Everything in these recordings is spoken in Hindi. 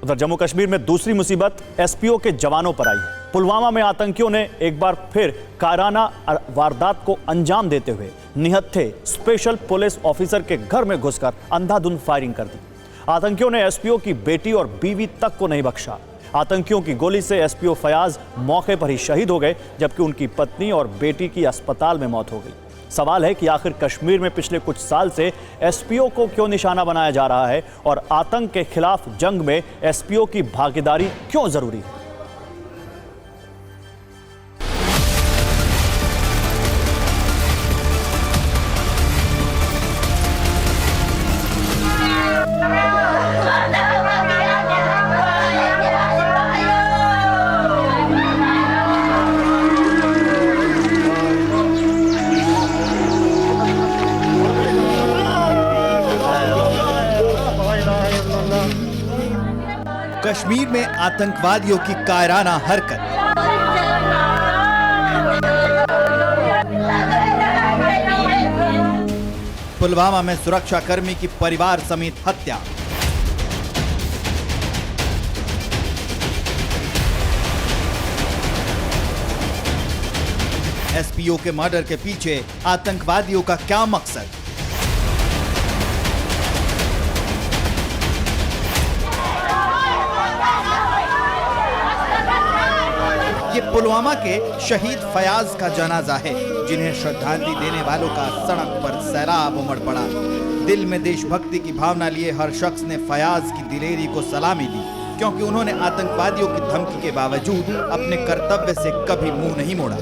उधर जम्मू कश्मीर में दूसरी मुसीबत एसपीओ के जवानों पर आई है। पुलवामा में आतंकियों ने एक बार फिर कायराना वारदात को अंजाम देते हुए निहत्थे स्पेशल पुलिस ऑफिसर के घर में घुसकर अंधाधुंध फायरिंग कर दी। आतंकियों ने एसपीओ की बेटी और बीवी तक को नहीं बख्शा। आतंकियों की गोली से एसपीओ फयाज मौके पर ही शहीद हो गए, जबकि उनकी पत्नी और बेटी की अस्पताल में मौत हो गई। सवाल है कि आखिर कश्मीर में पिछले कुछ साल से एसपीओ को क्यों निशाना बनाया जा रहा है और आतंक के खिलाफ जंग में एसपीओ की भागीदारी क्यों जरूरी है। कश्मीर में आतंकवादियों की कायराना हरकत। पुलवामा में सुरक्षाकर्मी की परिवार समेत हत्या। एसपीओ के मर्डर के पीछे आतंकवादियों का क्या मकसद? ये पुलवामा के शहीद फयाज का जनाजा है, जिन्हें श्रद्धांजलि देने वालों का सड़क पर सैलाब उमड़ पड़ा। दिल में देशभक्ति की भावना लिए हर शख्स ने फयाज की दिलेरी को सलामी दी, क्योंकि उन्होंने आतंकवादियों की धमकी के बावजूद अपने कर्तव्य से कभी मुंह नहीं मोड़ा।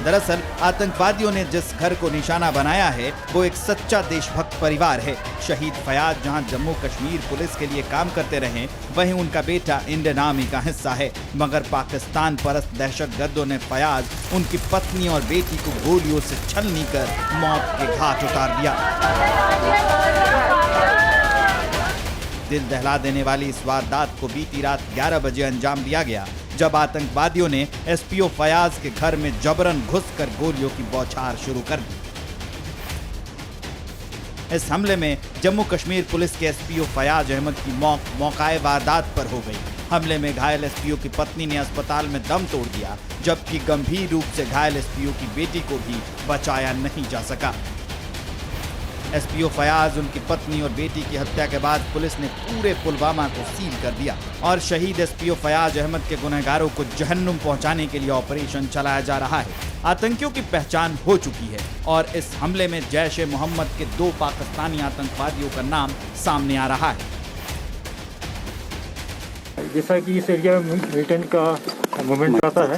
दरअसल आतंकवादियों ने जिस घर को निशाना बनाया है वो एक सच्चा देशभक्त परिवार है। शहीद फयाज जहां जम्मू कश्मीर पुलिस के लिए काम करते रहे, वहीं उनका बेटा इंडियन आर्मी का हिस्सा है। मगर पाकिस्तान परस्त दहशतगर्दों ने फयाज, उनकी पत्नी और बेटी को गोलियों से छलनी कर मौत के घाट उतार दिया। दिल दहला देने वाली इस वारदात को बीती रात 11 बजे अंजाम दिया गया, जब आतंकवादियों ने एसपीओ फयाज के घर में जबरन घुसकर गोलियों की बौछार शुरू कर दी। इस हमले में जम्मू कश्मीर पुलिस के एसपीओ फयाज अहमद की मौत मौकाए वारदात पर हो गई। हमले में घायल एसपीओ की पत्नी ने अस्पताल में दम तोड़ दिया, जबकि गंभीर रूप से घायल एसपीओ की बेटी को भी बचाया नहीं जा सका। एसपीओ फयाज, उनकी पत्नी और बेटी की हत्या के बाद पुलिस ने पूरे पुलवामा को सील कर दिया और शहीद एसपीओ फयाज अहमद के गुनहगारों को जहन्नुम पहुंचाने के लिए ऑपरेशन चलाया जा रहा है। आतंकियों की पहचान हो चुकी है और इस हमले में जैश ए मोहम्मद के 2 पाकिस्तानी आतंकवादियों का नाम सामने आ रहा है। जैसा कि इस एरिया में मिलिटेंट का मूवमेंट रहता है,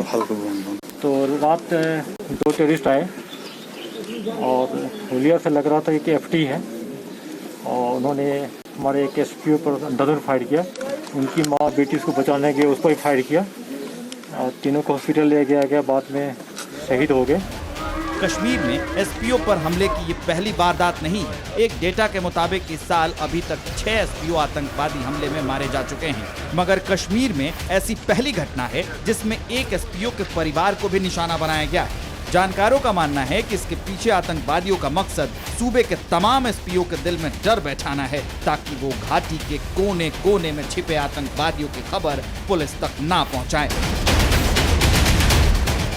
तो रात 2 टेररिस्ट आए और हुलिया से लग रहा था कि एफटी है, और उन्होंने हमारे एक एसपीओ पर अंधाधुंध फायर किया। उनकी माँ बेटी को बचाने के उस पर ही फायर किया और तीनों को हॉस्पिटल ले गया, बाद में शहीद हो गए। कश्मीर में एसपीओ पर हमले की ये पहली वारदात नहीं है। एक डेटा के मुताबिक इस साल अभी तक 6 एसपीओ आतंकवादी हमले में मारे जा चुके हैं, मगर कश्मीर में ऐसी पहली घटना है जिसमें एक एसपीओ के परिवार को भी निशाना बनाया गया है। जानकारों का मानना है कि इसके पीछे आतंकवादियों का मकसद सूबे के तमाम एसपीओ के दिल में डर बैठाना है, ताकि वो घाटी के कोने कोने में छिपे आतंकवादियों की खबर पुलिस तक ना पहुंचाए।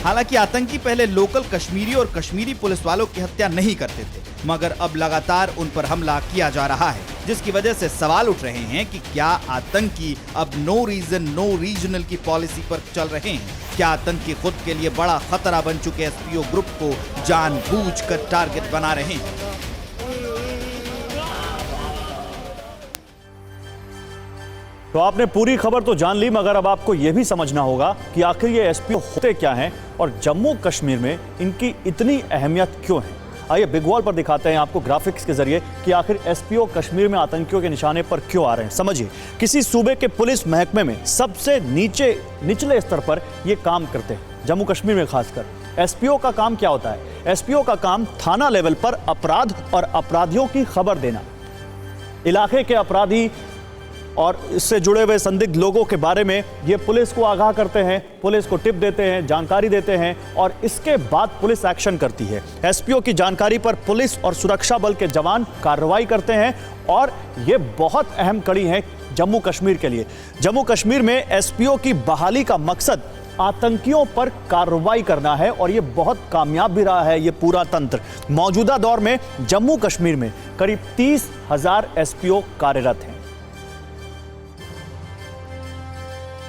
हालांकि आतंकी पहले लोकल कश्मीरी और कश्मीरी पुलिस वालों की हत्या नहीं करते थे, मगर अब लगातार उन पर हमला किया जा रहा है, जिसकी वजह से सवाल उठ रहे हैं कि क्या आतंकी अब नो रीजन नो रीजनल की पॉलिसी पर चल रहे हैं? क्या आतंकी खुद के लिए बड़ा खतरा बन चुके एसपीओ ग्रुप को जानबूझकर टारगेट बना रहे हैं? तो आपने पूरी खबर तो जान ली, मगर अब आपको यह भी समझना होगा कि आखिर ये एसपीओ होते क्या हैं और जम्मू कश्मीर में इनकी इतनी अहमियत क्यों है। आइए बिग वॉल पर दिखाते हैं आपको ग्राफिक्स के जरिए कि आखिर एसपीओ कश्मीर में आतंकियों के निशाने पर क्यों आ रहे हैं। समझिए, किसी सूबे के पुलिस महकमे में सबसे निचले स्तर पर ये काम करते हैं। जम्मू कश्मीर में खासकर एसपीओ का काम क्या होता है? एसपीओ का काम थाना लेवल पर अपराध और अपराधियों की खबर देना। इलाके के अपराधी और इससे जुड़े हुए संदिग्ध लोगों के बारे में ये पुलिस को आगाह करते हैं, पुलिस को टिप देते हैं, जानकारी देते हैं और इसके बाद पुलिस एक्शन करती है। एसपीओ की जानकारी पर पुलिस और सुरक्षा बल के जवान कार्रवाई करते हैं और ये बहुत अहम कड़ी है जम्मू कश्मीर के लिए। जम्मू कश्मीर में एसपीओ की बहाली का मकसद आतंकियों पर कार्रवाई करना है और ये बहुत कामयाब भी रहा है ये पूरा तंत्र। मौजूदा दौर में जम्मू कश्मीर में करीब 30,000 एसपीओ कार्यरत हैं।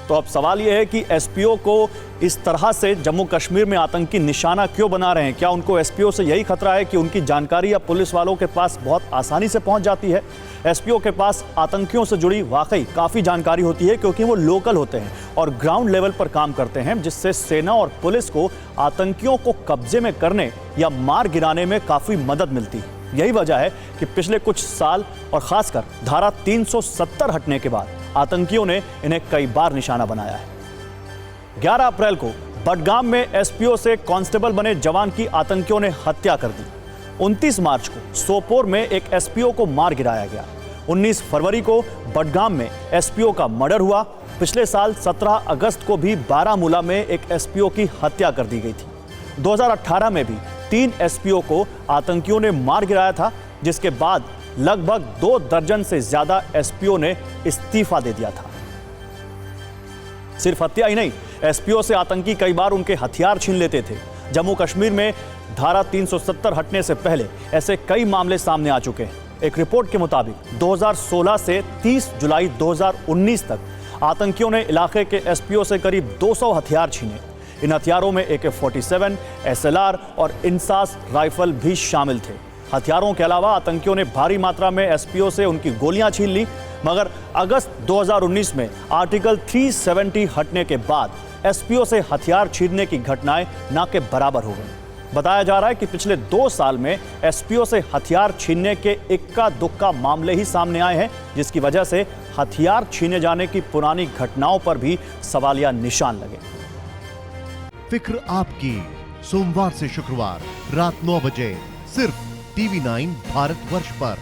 तो अब सवाल यह है कि एसपीओ को इस तरह से जम्मू कश्मीर में आतंकी निशाना क्यों बना रहे हैं? क्या उनको एसपीओ से यही खतरा है कि उनकी जानकारी या पुलिस वालों के पास बहुत आसानी से पहुंच जाती है? एसपीओ के पास आतंकियों से जुड़ी वाकई काफ़ी जानकारी होती है क्योंकि वो लोकल होते हैं और ग्राउंड लेवल पर काम करते हैं, जिससे सेना और पुलिस को आतंकियों को कब्जे में करने या मार गिराने में काफ़ी मदद मिलती है। यही वजह है कि पिछले कुछ साल और खासकर धारा 370 हटने के बाद आतंकियों ने इन्हें कई बार निशाना बनाया है। 11 अप्रैल को बडगाम में एसपीओ से कांस्टेबल बने जवान की आतंकियों ने हत्या कर दी। 29 मार्च को सोपोर में एक एसपीओ को मार गिराया गया। 19 फरवरी को बडगाम में एसपीओ का मर्डर हुआ। पिछले साल 17 अगस्त को भी बारामूला में एक एसपीओ की हत्या कर दी गई थी। 2018 में भी 3 एसपीओ को आतंकियों ने मार गिराया था, जिसके बाद लगभग 2 दर्जन से ज्यादा एसपीओ ने इस्तीफा दे दिया था। सिर्फ हत्या ही नहीं, एसपीओ से आतंकी कई बार उनके हथियार छीन लेते थे। जम्मू कश्मीर में धारा 370 हटने से पहले ऐसे कई मामले सामने आ चुके हैं। एक रिपोर्ट के मुताबिक 2016 से 30 जुलाई 2019 तक आतंकियों ने इलाके के एसपीओ से करीब 200 हथियार छीने। इन हथियारों में AK-47, SLR और इंसास राइफल भी शामिल थे। हथियारों के अलावा आतंकियों ने भारी मात्रा में एसपीओ से उनकी गोलियां छीन ली, मगर अगस्त 2019 में आर्टिकल 370 हटने के बाद एसपीओ से हथियार छीनने की घटनाएं ना के बराबर हो गई। बताया जा रहा है कि पिछले 2 साल में एसपीओ से हथियार छीनने के इक्का दुक्का मामले ही सामने आए हैं, जिसकी वजह से हथियार छीने जाने की पुरानी घटनाओं पर भी सवालिया निशान लगे। फिक्र आपकी, सोमवार से शुक्रवार रात 9 बजे सिर्फ TV9 भारतवर्ष पर।